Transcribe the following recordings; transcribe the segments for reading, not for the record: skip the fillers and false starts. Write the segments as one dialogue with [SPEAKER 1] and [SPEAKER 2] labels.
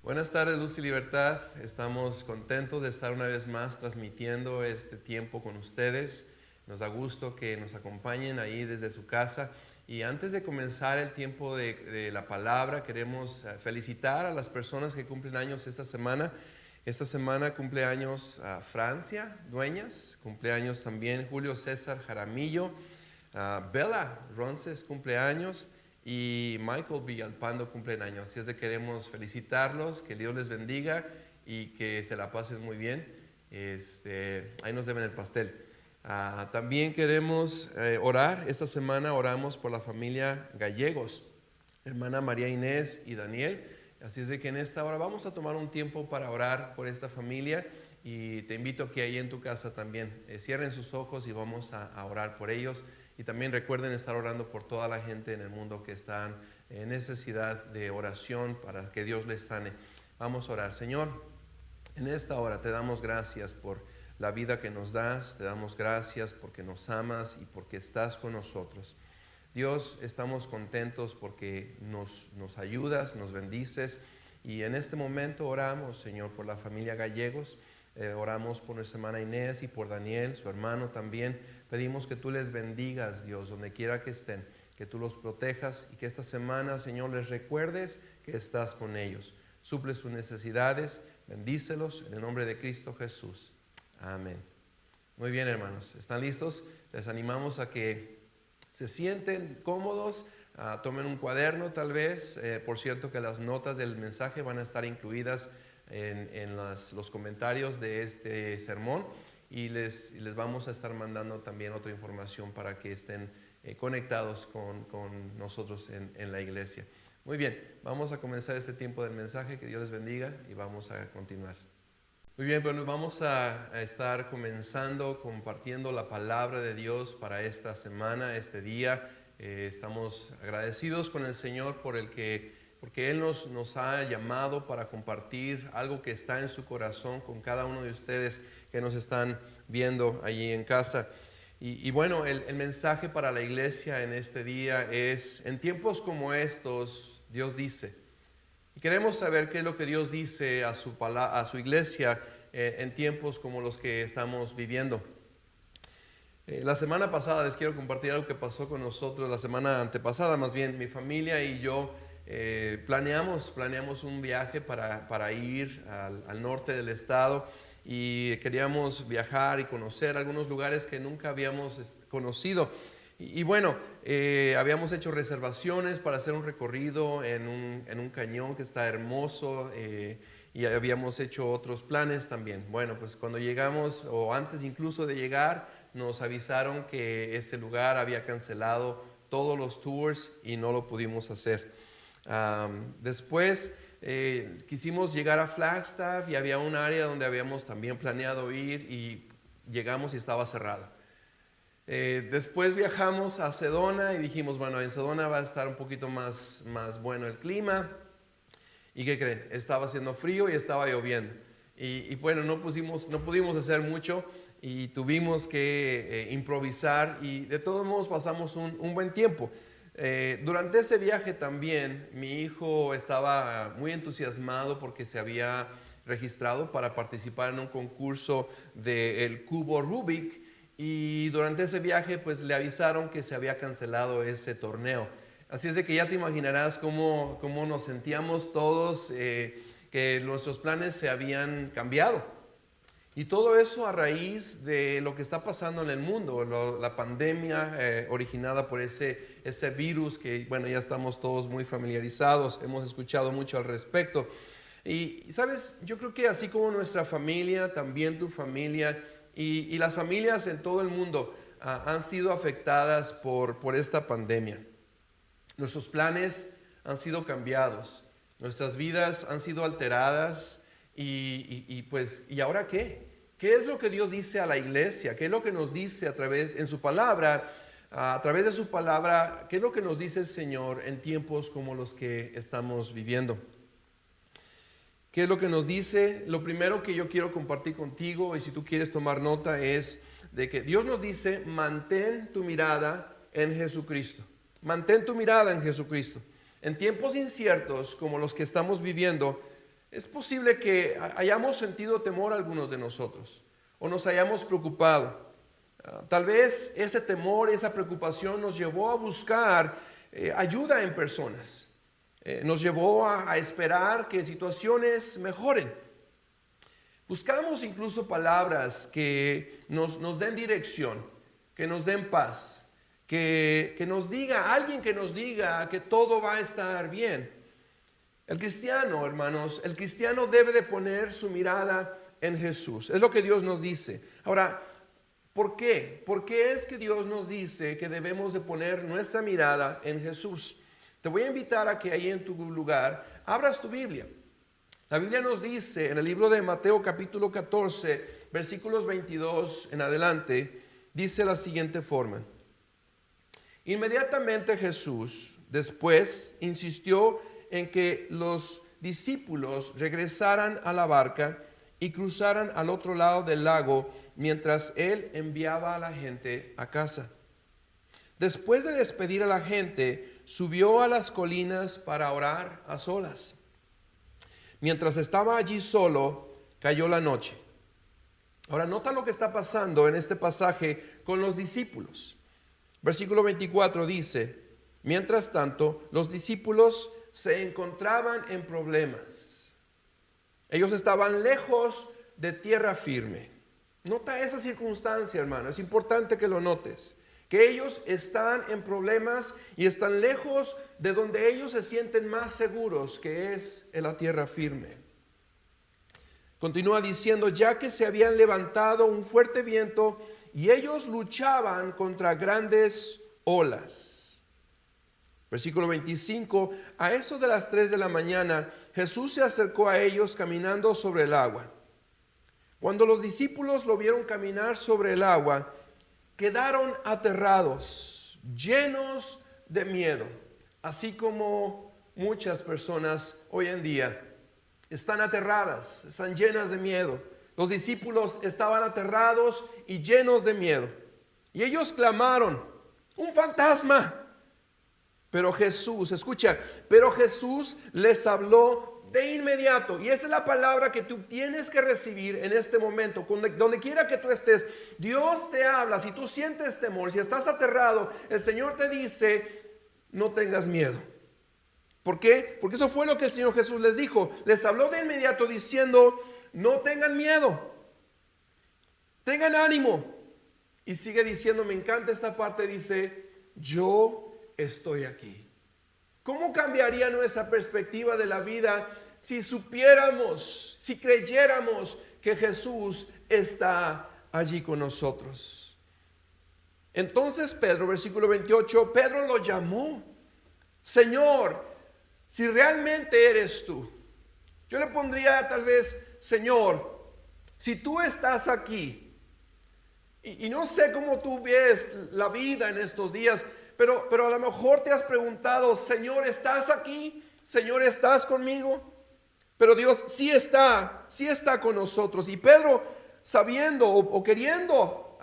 [SPEAKER 1] Buenas tardes, Luz y Libertad. Estamos contentos de estar una vez más transmitiendo este tiempo con ustedes. Nos da gusto que nos acompañen ahí desde su casa. Y antes de comenzar el tiempo de la palabra, queremos felicitar a las personas que cumplen años esta semana. Esta semana cumple años Francia Dueñas, cumpleaños también Julio César Jaramillo, Bella Ronces cumpleaños y Michael Villalpando cumpleaños. Así es de queremos felicitarlos, que Dios les bendiga y que se la pasen muy bien. Ahí nos deben el pastel. También queremos orar. Esta semana oramos por la familia Gallegos, hermana María Inés y Daniel. Así es de que en esta hora vamos a tomar un tiempo para orar por esta familia y te invito a que ahí en tu casa también cierren sus ojos y vamos a orar por ellos. Y también recuerden estar orando por toda la gente en el mundo que están en necesidad de oración para que Dios les sane. Vamos a orar. Señor, en esta hora te damos gracias por la vida que nos das, te damos gracias porque nos amas y porque estás con nosotros. Dios, estamos contentos porque nos ayudas, nos bendices y en este momento oramos, Señor, por la familia Gallegos, oramos por nuestra hermana Inés y por Daniel, su hermano también. Pedimos que tú les bendigas, Dios, donde quiera que estén, que tú los protejas y que esta semana, Señor, les recuerdes que estás con ellos. Suple sus necesidades, bendícelos en el nombre de Cristo Jesús. Amén. Muy bien, hermanos, ¿están listos? Les animamos a que se sienten cómodos, tomen un cuaderno tal vez. Por cierto que las notas del mensaje van a estar incluidas en los comentarios de este sermón y les vamos a estar mandando también otra información para que estén conectados con nosotros en la iglesia. Muy bien, vamos a comenzar este tiempo del mensaje. Que Dios les bendiga y vamos a continuar. Muy bien, bueno, vamos a estar comenzando compartiendo la palabra de Dios para esta semana, este día. Estamos agradecidos con el Señor porque Él nos ha llamado para compartir algo que está en su corazón con cada uno de ustedes que nos están viendo allí en casa. Y bueno, el mensaje para la iglesia en este día es: en tiempos como estos, Dios dice. Y queremos saber qué es lo que Dios dice a su iglesia en tiempos como los que estamos viviendo. La semana pasada les quiero compartir algo que pasó con nosotros, la semana antepasada más bien. Mi familia y yo planeamos un viaje para ir al norte del estado y queríamos viajar y conocer algunos lugares que nunca habíamos conocido. Y bueno, habíamos hecho reservaciones para hacer un recorrido en un cañón que está hermoso, y habíamos hecho otros planes también. Bueno, pues cuando llegamos, o antes incluso de llegar, nos avisaron que ese lugar había cancelado todos los tours y no lo pudimos hacer. Después quisimos llegar a Flagstaff y había un área donde habíamos también planeado ir y llegamos y estaba cerrado. Después viajamos a Sedona y dijimos, bueno, en Sedona va a estar un poquito más bueno el clima. ¿Y qué creen? Estaba haciendo frío y estaba lloviendo. Y bueno, no pudimos hacer mucho y tuvimos que improvisar y de todos modos pasamos un buen tiempo. Durante ese viaje también mi hijo estaba muy entusiasmado porque se había registrado para participar en un concurso del cubo Rubik. Y durante ese viaje pues le avisaron que se había cancelado ese torneo. Así es de que ya te imaginarás cómo nos sentíamos todos, que nuestros planes se habían cambiado. Y todo eso a raíz de lo que está pasando en el mundo, la pandemia originada por ese virus que, bueno, ya estamos todos muy familiarizados, hemos escuchado mucho al respecto. Y sabes, yo creo que así como nuestra familia, también tu familia y las familias en todo el mundo han sido afectadas por esta pandemia. Nuestros planes han sido cambiados, nuestras vidas han sido alteradas ¿y ahora qué? ¿Qué es lo que Dios dice a la iglesia? ¿Qué es lo que nos dice a través de su palabra? ¿Qué es lo que nos dice el Señor en tiempos como los que estamos viviendo? ¿Qué es lo que nos dice? Lo primero que yo quiero compartir contigo, y si tú quieres tomar nota, es de que Dios nos dice: mantén tu mirada en Jesucristo. Mantén tu mirada en Jesucristo. En tiempos inciertos como los que estamos viviendo, Es posible que hayamos sentido temor algunos de nosotros o nos hayamos preocupado. Tal vez ese temor, esa preocupación nos llevó a buscar ayuda en personas. Nos llevó a esperar que situaciones mejoren. Buscamos incluso palabras que nos den dirección, que nos den paz, que nos diga, alguien que nos diga que todo va a estar bien. El cristiano, hermanos, el cristiano debe de poner su mirada en Jesús. Es lo que Dios nos dice. Ahora, ¿por qué? ¿Por qué es que Dios nos dice que debemos de poner nuestra mirada en Jesús? Te voy a invitar a que ahí en tu lugar abras tu Biblia. La Biblia nos dice en el libro de Mateo capítulo 14, versículos 22 en adelante, dice la siguiente forma. Inmediatamente Jesús después insistió en que los discípulos regresaran a la barca y cruzaran al otro lado del lago mientras él enviaba a la gente a casa. Después de despedir a la gente, subió a las colinas para orar a solas. Mientras estaba allí solo, cayó la noche. Ahora nota lo que está pasando en este pasaje con los discípulos. Versículo 24 dice, mientras tanto, los discípulos se encontraban en problemas. Ellos estaban lejos de tierra firme. Nota esa circunstancia, hermano. Es importante que lo notes. Que ellos están en problemas y están lejos de donde ellos se sienten más seguros, que es en la tierra firme. Continúa diciendo, ya que se habían levantado un fuerte viento y ellos luchaban contra grandes olas. Versículo 25, a eso de las 3 de la mañana, Jesús se acercó a ellos caminando sobre el agua. Cuando los discípulos lo vieron caminar sobre el agua, quedaron aterrados, llenos de miedo, así como muchas personas hoy en día están aterradas, están llenas de miedo. Los discípulos estaban aterrados y llenos de miedo. Y ellos clamaron, ¡un fantasma! Pero Jesús, escucha, pero Jesús les habló de inmediato. Y esa es la palabra que tú tienes que recibir en este momento. Donde quiera que tú estés, Dios te habla. Si tú sientes temor, si estás aterrado, el Señor te dice, no tengas miedo. ¿Por qué? Porque eso fue lo que el Señor Jesús les dijo. Les habló de inmediato diciendo, no tengan miedo, tengan ánimo. Y sigue diciendo, me encanta esta parte, dice, yo estoy aquí. ¿Cómo cambiaría nuestra perspectiva de la vida si supiéramos, si creyéramos que Jesús está allí con nosotros? Entonces Pedro, versículo 28, Pedro lo llamó, Señor, si realmente eres tú. Yo le pondría tal vez, Señor, si tú estás aquí, y no sé cómo tú ves la vida en estos días, pero a lo mejor te has preguntado, Señor, ¿estás aquí? Señor, ¿estás conmigo? Pero Dios sí está con nosotros. Y Pedro, sabiendo o queriendo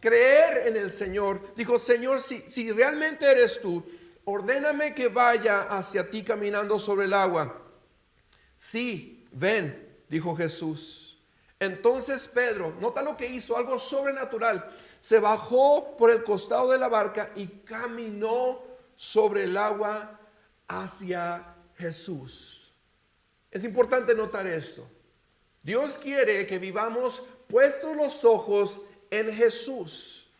[SPEAKER 1] creer en el Señor, dijo, Señor, si realmente eres tú, ordéname que vaya hacia ti caminando sobre el agua. Sí, ven, dijo Jesús. Entonces Pedro, nota lo que hizo, algo sobrenatural. Se bajó por el costado de la barca y caminó sobre el agua hacia Jesús. Es importante notar esto. Dios quiere que vivamos puestos los ojos en Jesús.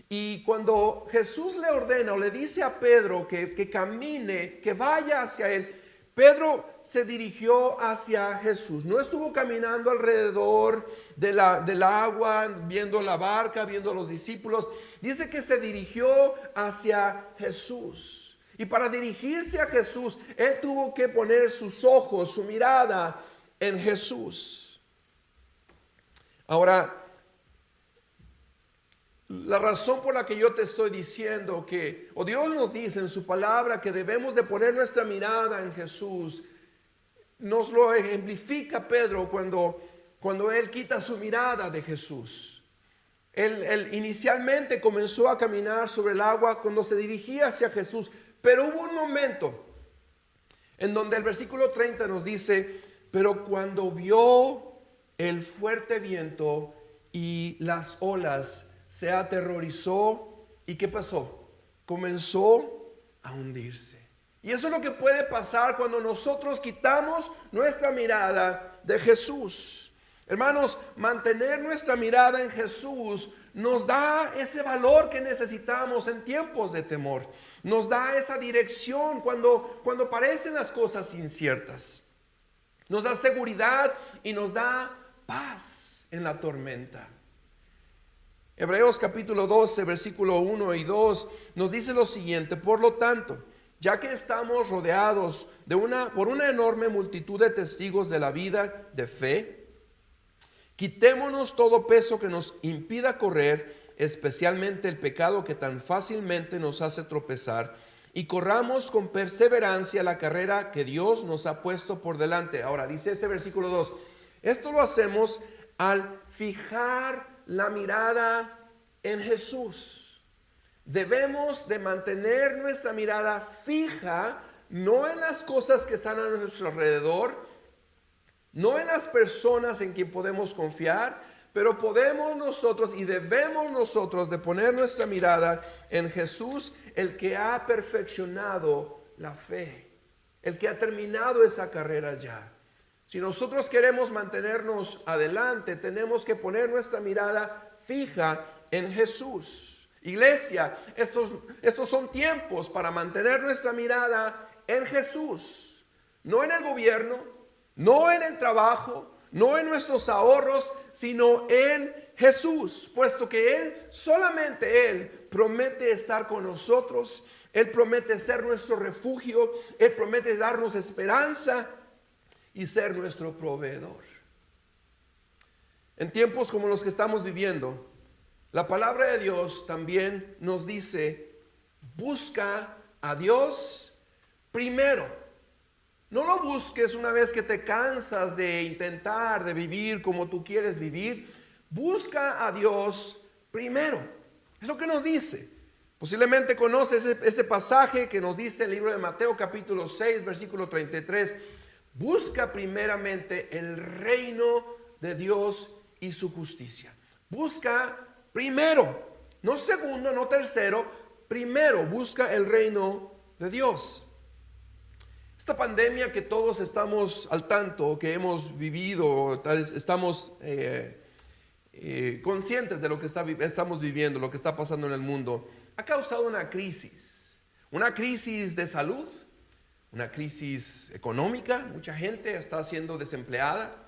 [SPEAKER 1] Y cuando Jesús le ordena o le dice a Pedro que camine, que vaya hacia él, Pedro se dirigió hacia Jesús. No estuvo caminando alrededor del agua, viendo la barca, viendo a los discípulos. Dice que se dirigió hacia Jesús. Y para dirigirse a Jesús, él tuvo que poner sus ojos, su mirada en Jesús. Ahora, la razón por la que yo te estoy diciendo que, o Dios nos dice en su palabra que debemos de poner nuestra mirada en Jesús, nos lo ejemplifica Pedro cuando él quita su mirada de Jesús. Él inicialmente comenzó a caminar sobre el agua cuando se dirigía hacia Jesús, pero hubo un momento en donde el versículo 30 nos dice: pero cuando vio el fuerte viento y las olas, se aterrorizó. ¿Y qué pasó? Comenzó a hundirse. Y eso es lo que puede pasar cuando nosotros quitamos nuestra mirada de Jesús. Hermanos, mantener nuestra mirada en Jesús nos da ese valor que necesitamos en tiempos de temor. Nos da esa dirección cuando parecen las cosas inciertas. Nos da seguridad y nos da paz en la tormenta. Hebreos capítulo 12, versículo 1 y 2 nos dice lo siguiente: por lo tanto, ya que estamos rodeados por una enorme multitud de testigos de la vida de fe, quitémonos todo peso que nos impida correr, especialmente el pecado que tan fácilmente nos hace tropezar, y corramos con perseverancia la carrera que Dios nos ha puesto por delante. Ahora dice este versículo 2, esto lo hacemos al fijar la mirada en Jesús. Debemos de mantener nuestra mirada fija, no en las cosas que están a nuestro alrededor, no en las personas en quien podemos confiar, pero podemos nosotros y debemos nosotros de poner nuestra mirada en Jesús, el que ha perfeccionado la fe, el que ha terminado esa carrera ya. Si nosotros queremos mantenernos adelante, tenemos que poner nuestra mirada fija en Jesús. Iglesia, estos son tiempos para mantener nuestra mirada en Jesús, no en el gobierno, no en el trabajo, no en nuestros ahorros, sino en Jesús, puesto que Él, solamente Él, promete estar con nosotros. Él promete ser nuestro refugio, Él promete darnos esperanza y ser nuestro proveedor. En tiempos como los que estamos viviendo, la palabra de Dios también nos dice: busca a Dios primero. No lo busques una vez que te cansas de intentar de vivir como tú quieres vivir. Busca a Dios primero. Es lo que nos dice. Posiblemente conoces ese pasaje que nos dice el libro de Mateo capítulo 6 versículo 33. Busca primeramente el reino de Dios y su justicia. Busca primero, no segundo, no tercero, primero busca el reino de Dios. Esta pandemia que todos estamos al tanto, que hemos vivido, estamos conscientes de lo que estamos viviendo, lo que está pasando en el mundo, ha causado una crisis de salud, una crisis económica. Mucha gente está siendo desempleada,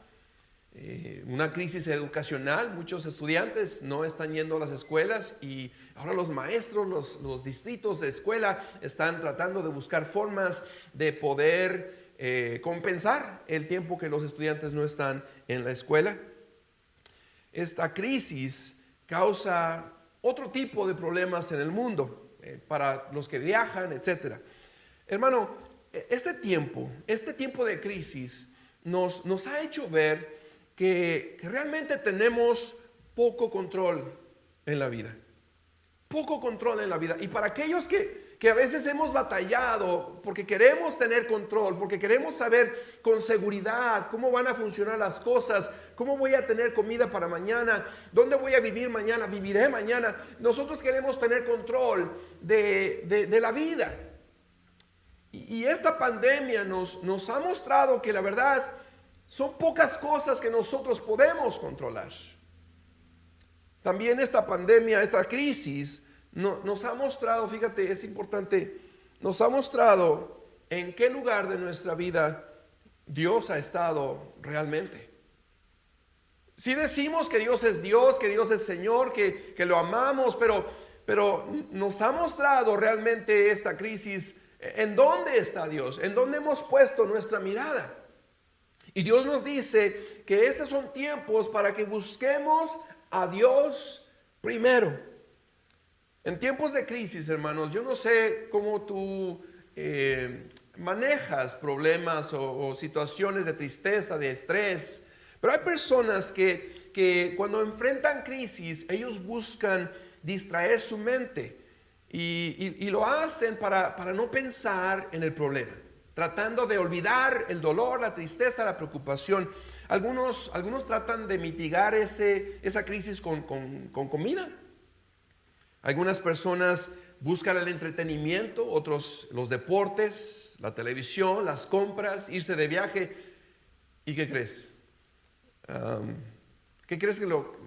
[SPEAKER 1] una crisis educacional. Muchos estudiantes no están yendo a las escuelas y ahora los maestros, los distritos de escuela están tratando de buscar formas de poder compensar el tiempo que los estudiantes no están en la escuela. Esta crisis causa otro tipo de problemas en el mundo, para los que viajan, etc. Hermano, este tiempo de crisis nos ha hecho ver que realmente tenemos poco control en la vida. Poco control en la vida. Y para aquellos que a veces hemos batallado porque queremos tener control, porque queremos saber con seguridad cómo van a funcionar las cosas, cómo voy a tener comida para mañana, dónde voy a vivir mañana, viviré mañana. Nosotros queremos tener control de la vida. Y esta pandemia nos ha mostrado que la verdad son pocas cosas que nosotros podemos controlar. También esta pandemia, esta crisis nos ha mostrado, fíjate, es importante, nos ha mostrado en qué lugar de nuestra vida Dios ha estado realmente. Si decimos que Dios es Señor, que lo amamos, pero nos ha mostrado realmente esta crisis en dónde está Dios, en dónde hemos puesto nuestra mirada. Y Dios nos dice que estos son tiempos para que busquemos a Dios primero. En tiempos de crisis, hermanos, yo no sé cómo tú manejas problemas o situaciones de tristeza, de estrés, pero hay personas que cuando enfrentan crisis, ellos buscan distraer su mente y lo hacen para no pensar en el problema. tratando de olvidar el dolor, la tristeza, la preocupación. Algunos tratan de mitigar esa crisis con comida. Algunas personas buscan el entretenimiento, otros los deportes, la televisión, las compras, irse de viaje. ¿Y qué crees? ¿Qué crees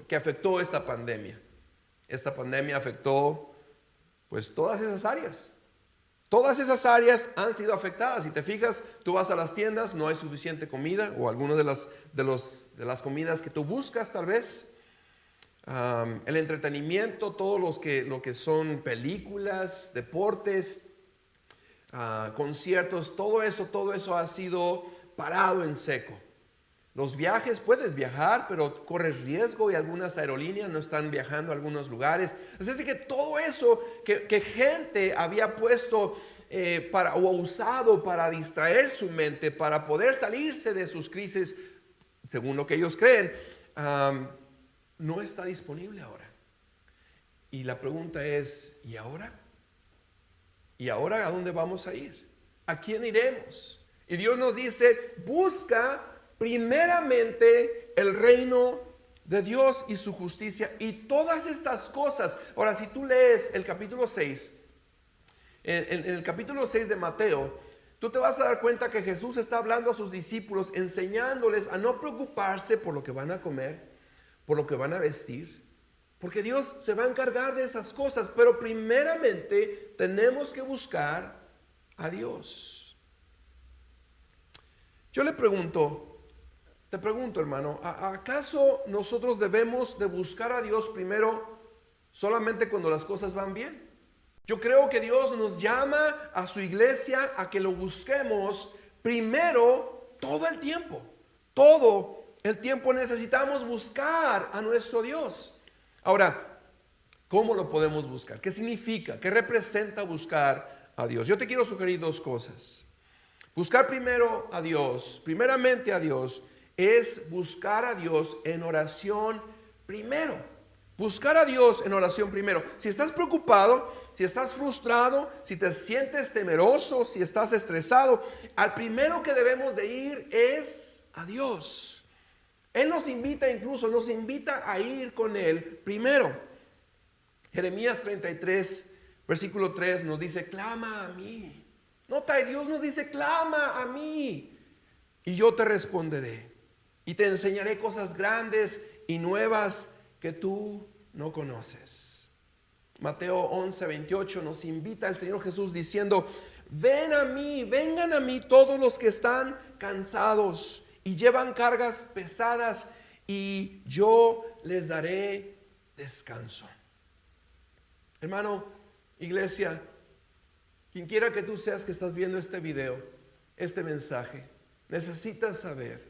[SPEAKER 1] que afectó esta pandemia? Esta pandemia afectó pues todas esas áreas. Todas esas áreas han sido afectadas. Si te fijas, tú vas a las tiendas, no hay suficiente comida o algunas de las comidas que tú buscas tal vez. El entretenimiento, todo lo que son películas, deportes, conciertos, todo eso ha sido parado en seco. Los viajes, puedes viajar, pero corres riesgo y algunas aerolíneas no están viajando a algunos lugares. Así que todo eso que gente había puesto o usado para distraer su mente, para poder salirse de sus crisis, según lo que ellos creen, no está disponible ahora. Y la pregunta es, ¿y ahora? ¿Y ahora a dónde vamos a ir? ¿A quién iremos? Y Dios nos dice, busca primeramente el reino de Dios y su justicia y todas estas cosas. Ahora, si tú lees el capítulo 6, en el capítulo 6 de Mateo, tú te vas a dar cuenta que Jesús está hablando a sus discípulos, enseñándoles a no preocuparse por lo que van a comer, por lo que van a vestir, porque Dios se va a encargar de esas cosas, pero primeramente tenemos que buscar a Dios. Yo te pregunto, hermano, ¿acaso nosotros debemos de buscar a Dios primero solamente cuando las cosas van bien? Yo creo que Dios nos llama a su iglesia a que lo busquemos primero todo el tiempo. Todo el tiempo necesitamos buscar a nuestro Dios. Ahora, ¿cómo lo podemos buscar? ¿Qué significa? ¿Qué representa buscar a Dios? Yo te quiero sugerir dos cosas. Buscar primero a Dios, primeramente a Dios, es buscar a Dios en oración primero. Buscar a Dios en oración primero. Si estás preocupado, si estás frustrado, si te sientes temeroso, si estás estresado, al primero que debemos de ir es a Dios. Él nos invita a ir con Él primero. Jeremías 33, versículo 3 nos dice, clama a mí. Nota, Dios nos dice, clama a mí y yo te responderé y te enseñaré cosas grandes y nuevas que tú no conoces. Mateo 11, 28 nos invita el Señor Jesús diciendo, vengan a mí todos los que están cansados y llevan cargas pesadas y yo les daré descanso. Hermano, iglesia, quien quiera que tú seas que estás viendo este video, este mensaje, necesitas saber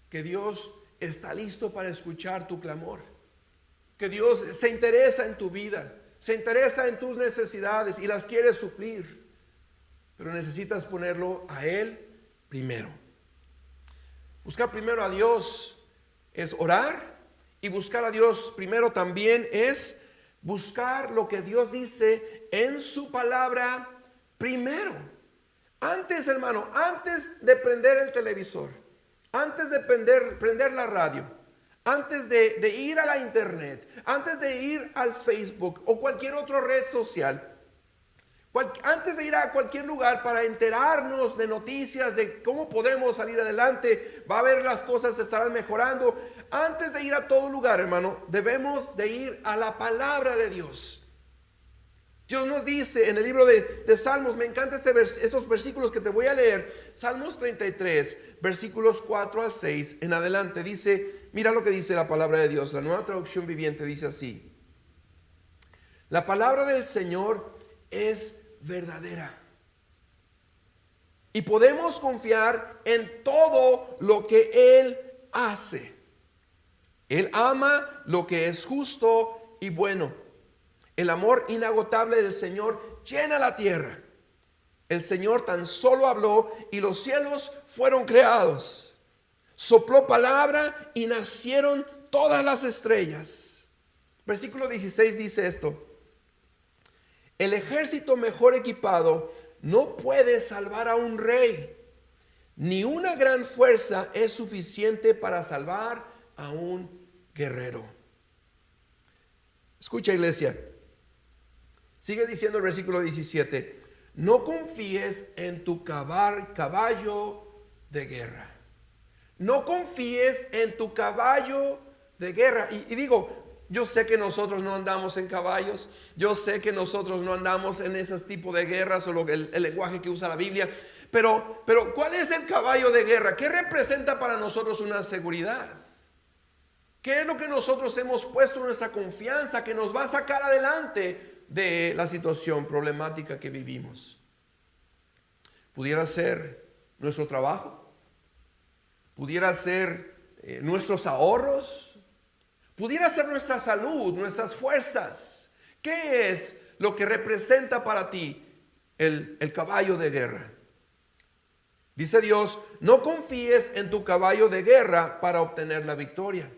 [SPEAKER 1] que Dios está listo para escuchar tu clamor, que Dios se interesa en tu vida, se interesa en tus necesidades y las quiere suplir, pero necesitas ponerlo a Él primero. Buscar primero a Dios es orar, y buscar a Dios primero también es buscar lo que Dios dice en su palabra primero. Antes, hermano, antes de prender el televisor, antes de prender la radio, antes de ir a la internet, antes de ir al Facebook o cualquier otra red social, antes de ir a cualquier lugar para enterarnos de noticias de cómo podemos salir adelante, va a ver las cosas se estarán mejorando. Antes de ir a todo lugar, hermano, debemos de ir a la palabra de Dios. Dios nos dice en el libro de Salmos, me encantan estos versículos que te voy a leer. Salmos 33, versículos 4 al 6 en adelante. Dice, mira lo que dice la palabra de Dios. La Nueva Traducción Viviente dice así: la palabra del Señor es verdadera y podemos confiar en todo lo que Él hace. Él ama lo que es justo y bueno. El amor inagotable del Señor llena la tierra. El Señor tan solo habló y los cielos fueron creados. Sopló palabra y nacieron todas las estrellas. Versículo 16 dice esto: el ejército mejor equipado no puede salvar a un rey. ni una gran fuerza es suficiente para salvar a un guerrero. Escucha, iglesia. Sigue diciendo el versículo 17. No confíes en tu caballo de guerra. No confíes en tu caballo de guerra. Y digo, yo sé que nosotros no andamos en caballos. Yo sé que nosotros no andamos en ese tipo de guerras o el lenguaje que usa la Biblia. Pero ¿cuál es el caballo de guerra? ¿Qué representa para nosotros una seguridad? ¿Qué es lo que nosotros hemos puesto en nuestra confianza que nos va a sacar adelante de la situación problemática que vivimos? Pudiera ser nuestro trabajo, pudiera ser nuestros ahorros, pudiera ser nuestra salud, nuestras fuerzas. ¿Qué es lo que representa para ti el caballo de guerra? Dice Dios, no confíes en tu caballo de guerra para obtener la victoria.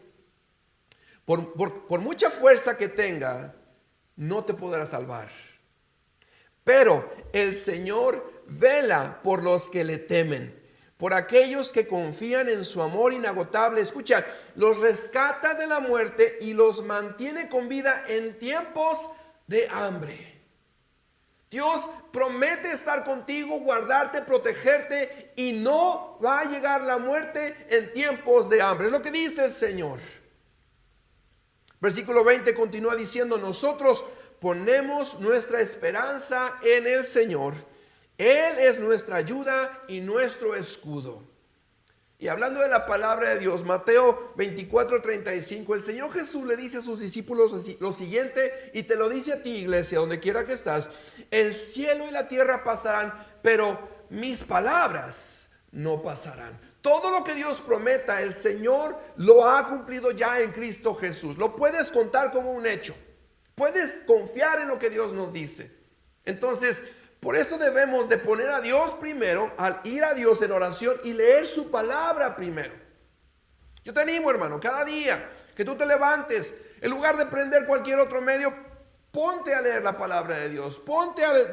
[SPEAKER 1] Por mucha fuerza que tenga, no te podrá salvar. Pero el Señor vela por los que le temen, por aquellos que confían en su amor inagotable. Escucha, los rescata de la muerte y los mantiene con vida en tiempos de hambre. Dios promete estar contigo, guardarte, protegerte, y no va a llegar la muerte en tiempos de hambre. Es lo que dice el Señor. Versículo 20 continúa diciendo, nosotros ponemos nuestra esperanza en el Señor. Él es nuestra ayuda y nuestro escudo. Y hablando de la palabra de Dios, Mateo 24:35, el Señor Jesús le dice a sus discípulos lo siguiente, y te lo dice a ti, iglesia, donde quiera que estás: el cielo y la tierra pasarán, pero mis palabras no pasarán. Todo lo que Dios prometa, el Señor lo ha cumplido ya en Cristo Jesús. Lo puedes contar como un hecho. Puedes confiar en lo que Dios nos dice. Entonces, por eso debemos de poner a Dios primero, al ir a Dios en oración y leer su palabra primero. Yo te animo, hermano, cada día que tú te levantes, en lugar de prender cualquier otro medio, ponte a leer la palabra de Dios.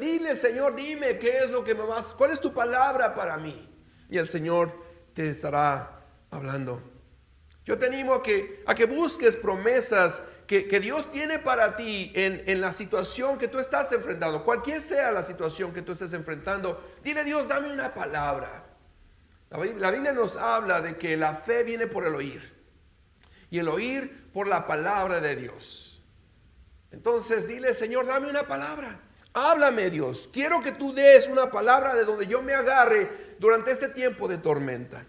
[SPEAKER 1] Dile, Señor, dime qué es lo que cuál es tu palabra para mí. Y el Señor te estará hablando. Yo te animo a que busques promesas que Dios tiene para ti en la situación que tú estás enfrentando. Cualquier sea la situación que tú estés enfrentando, dile: Dios, dame una palabra. La Biblia nos habla de que la fe viene por el oír, y el oír por la palabra de Dios. Entonces dile: Señor, dame una palabra. Háblame, Dios. Quiero que tú des una palabra de donde yo me agarre durante este tiempo de tormenta.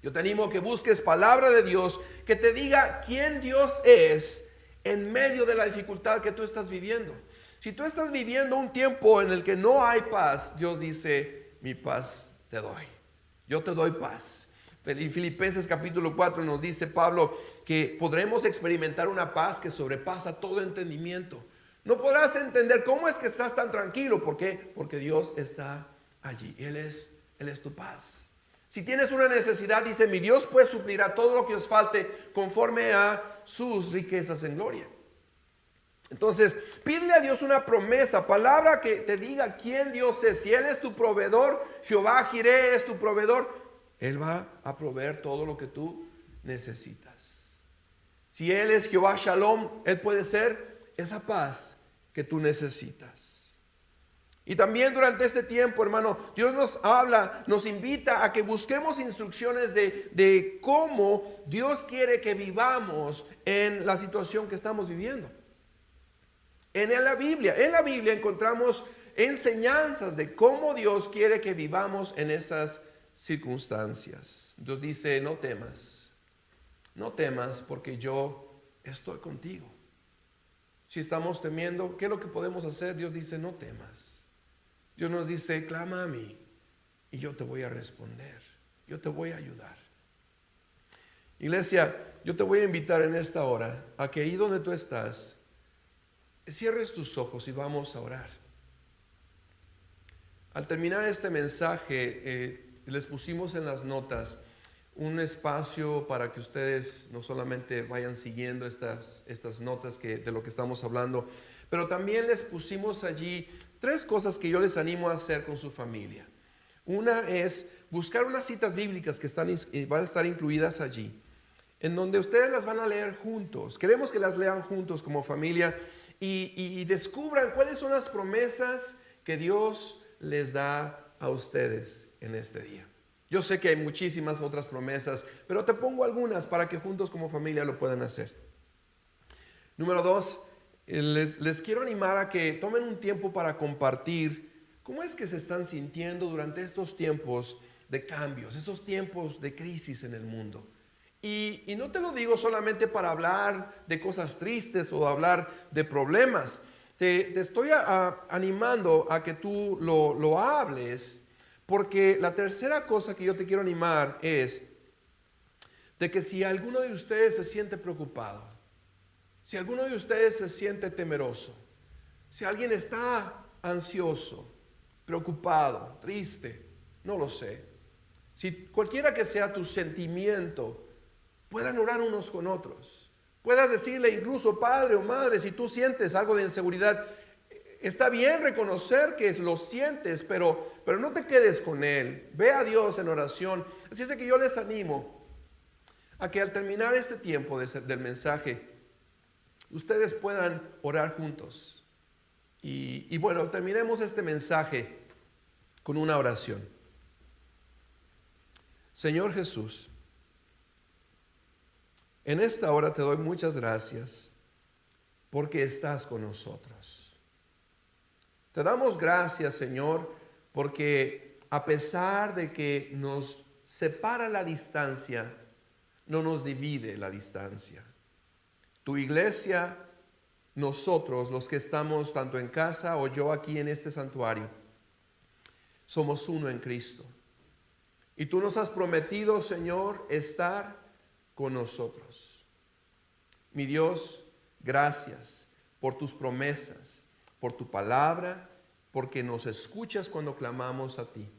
[SPEAKER 1] Yo te animo a que busques palabra de Dios que te diga quién Dios es en medio de la dificultad que tú estás viviendo. Si tú estás viviendo un tiempo en el que no hay paz, Dios dice: mi paz te doy. Yo te doy paz. En Filipenses capítulo 4 nos dice Pablo que podremos experimentar una paz que sobrepasa todo entendimiento. No podrás entender cómo es que estás tan tranquilo. ¿Por qué? Porque Dios está allí. Él es tu paz. Si tienes una necesidad, dice: mi Dios pues suplirá todo lo que os falte conforme a sus riquezas en gloria. Entonces, pídele a Dios una promesa, palabra que te diga quién Dios es. Si Él es tu proveedor, Jehová Jireh es tu proveedor, Él va a proveer todo lo que tú necesitas. Si Él es Jehová Shalom, Él puede ser esa paz que tú necesitas. Y también durante este tiempo, hermano, Dios nos habla, nos invita a que busquemos instrucciones de cómo Dios quiere que vivamos en la situación que estamos viviendo. En la Biblia encontramos enseñanzas de cómo Dios quiere que vivamos en esas circunstancias. Dios dice: no temas porque yo estoy contigo. Si estamos temiendo, ¿qué es lo que podemos hacer? Dios dice: no temas. Dios nos dice: clama a mí y yo te voy a responder, yo te voy a ayudar. Iglesia, yo te voy a invitar en esta hora a que ahí donde tú estás, cierres tus ojos y vamos a orar. Al terminar este mensaje, les pusimos en las notas un espacio para que ustedes no solamente vayan siguiendo estas notas de lo que estamos hablando, pero también les pusimos allí 3 cosas que yo les animo a hacer con su familia. Una es buscar unas citas bíblicas que van a estar incluidas allí, en donde ustedes las van a leer juntos. Queremos que las lean juntos como familia y descubran cuáles son las promesas que Dios les da a ustedes en este día. Yo sé que hay muchísimas otras promesas, pero te pongo algunas para que juntos como familia lo puedan hacer. Número 2, les quiero animar a que tomen un tiempo para compartir cómo es que se están sintiendo durante estos tiempos de cambios, esos tiempos de crisis en el mundo. Y no te lo digo solamente para hablar de cosas tristes o hablar de problemas. Te estoy animando a que tú lo hables, porque la tercera cosa que yo te quiero animar es de que si alguno de ustedes se siente preocupado, si alguno de ustedes se siente temeroso, si alguien está ansioso, preocupado, triste, no lo sé, si cualquiera que sea tu sentimiento, puedan orar unos con otros. Puedas decirle incluso, padre o madre, si tú sientes algo de inseguridad, está bien reconocer que lo sientes, pero no te quedes con él. Ve a Dios en oración. Así es que yo les animo a que al terminar este tiempo del mensaje, ustedes puedan orar juntos. Y bueno, terminemos este mensaje con una oración. Señor Jesús, en esta hora te doy muchas gracias porque estás con nosotros. Te damos gracias, Señor, porque a pesar de que nos separa la distancia, no nos divide la distancia. Tu iglesia, nosotros, los que estamos tanto en casa o yo aquí en este santuario, somos uno en Cristo. Y tú nos has prometido, Señor, estar con nosotros. Mi Dios, gracias por tus promesas, por tu palabra, porque nos escuchas cuando clamamos a ti.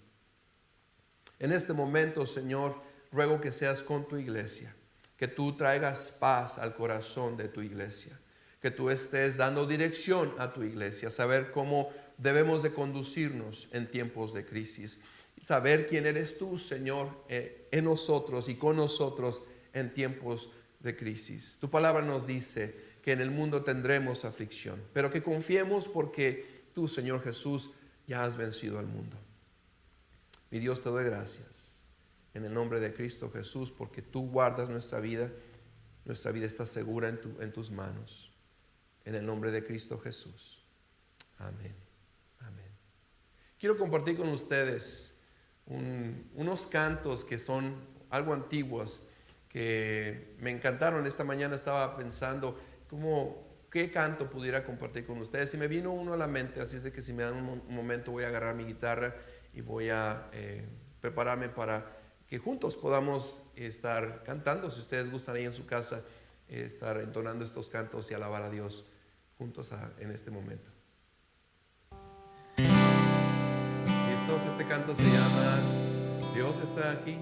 [SPEAKER 1] En este momento, Señor, ruego que seas con tu iglesia, que tú traigas paz al corazón de tu iglesia, que tú estés dando dirección a tu iglesia, saber cómo debemos de conducirnos en tiempos de crisis, saber quién eres tú, Señor, en nosotros y con nosotros en tiempos de crisis. Tu palabra nos dice que en el mundo tendremos aflicción, pero que confiemos porque tú, Señor Jesús, ya has vencido al mundo. Mi Dios, te doy gracias en el nombre de Cristo Jesús, porque tú guardas nuestra vida está segura en tus manos. En el nombre de Cristo Jesús. Amén. Amén. Quiero compartir con ustedes unos cantos que son algo antiguos, que me encantaron. Esta mañana estaba pensando qué canto pudiera compartir con ustedes y me vino uno a la mente, así es de que si me dan un momento voy a agarrar mi guitarra y voy a prepararme para que juntos podamos estar cantando. Si ustedes gustan ahí en su casa estar entonando estos cantos y alabar a Dios juntos en este momento. ¿Listos? Este canto se llama Dios está aquí,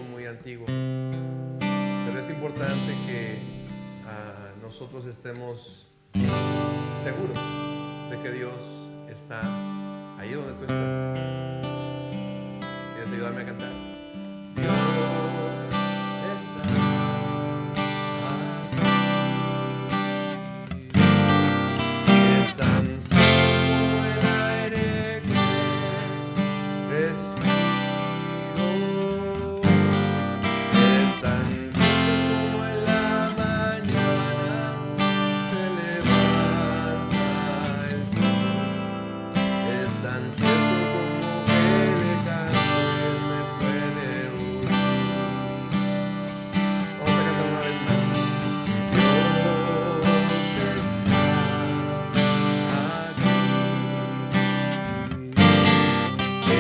[SPEAKER 1] muy antiguo, pero es importante que nosotros estemos seguros de que Dios está ahí donde tú estás. ¿Quieres ayudarme a cantar? Dios está aquí, es tan solo el aire que respiro, es tan solo como en la mañana se levanta el sol, es tan cierto como el canto él me puede oír. Vamos a cantar una vez más. Dios está aquí,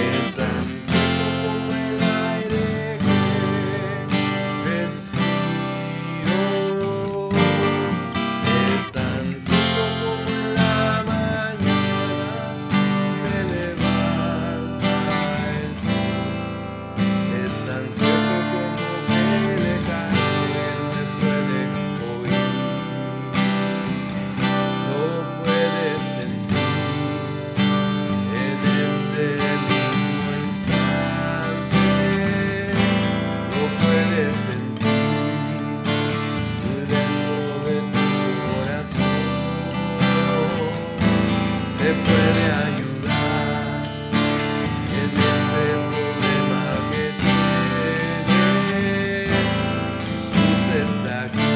[SPEAKER 1] es tan cierto como el aire que respiro, es tan cierto como en la mañana se levanta puede ayudar en ese problema que tienes. Jesús está aquí.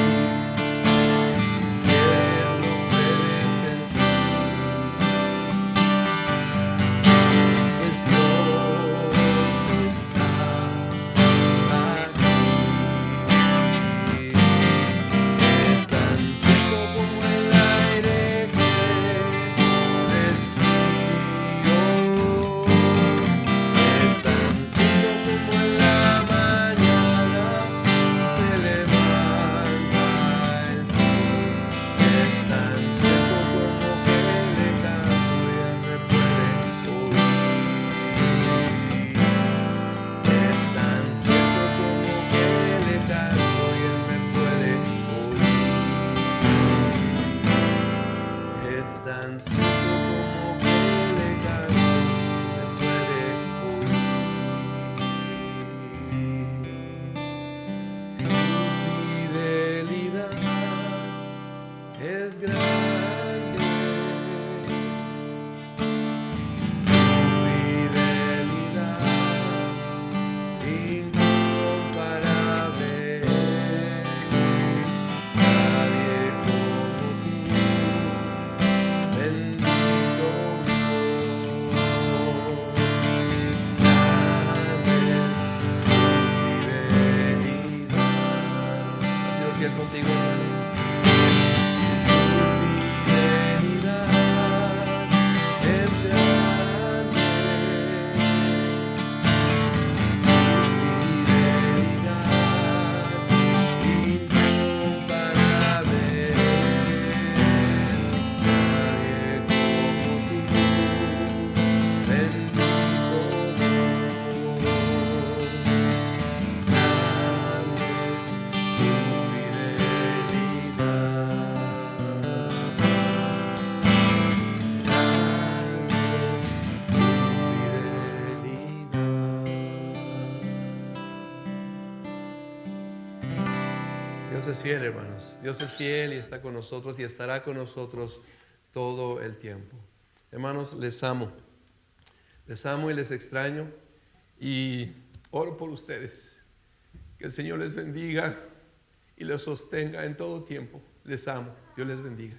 [SPEAKER 1] Tan cierto como que le canto, me puede oír. Tu fidelidad es grande, tu fidelidad incomparable es. Nadie como tú. Bendito Dios, grande es tu fidelidad. ¿Ha sido fiel contigo, hermano? Tu fidelidad es grande, tu fidelidad incomparable es. Nadie como tú, bendito Dios, grande es tu fidelidad, grande es tu fidelidad. Dios es fiel, hermanos. Dios es fiel y está con nosotros y estará con nosotros todo el tiempo. Hermanos, les amo y les extraño y oro por ustedes. Que el Señor les bendiga y los sostenga en todo tiempo. Les amo. Dios les bendiga.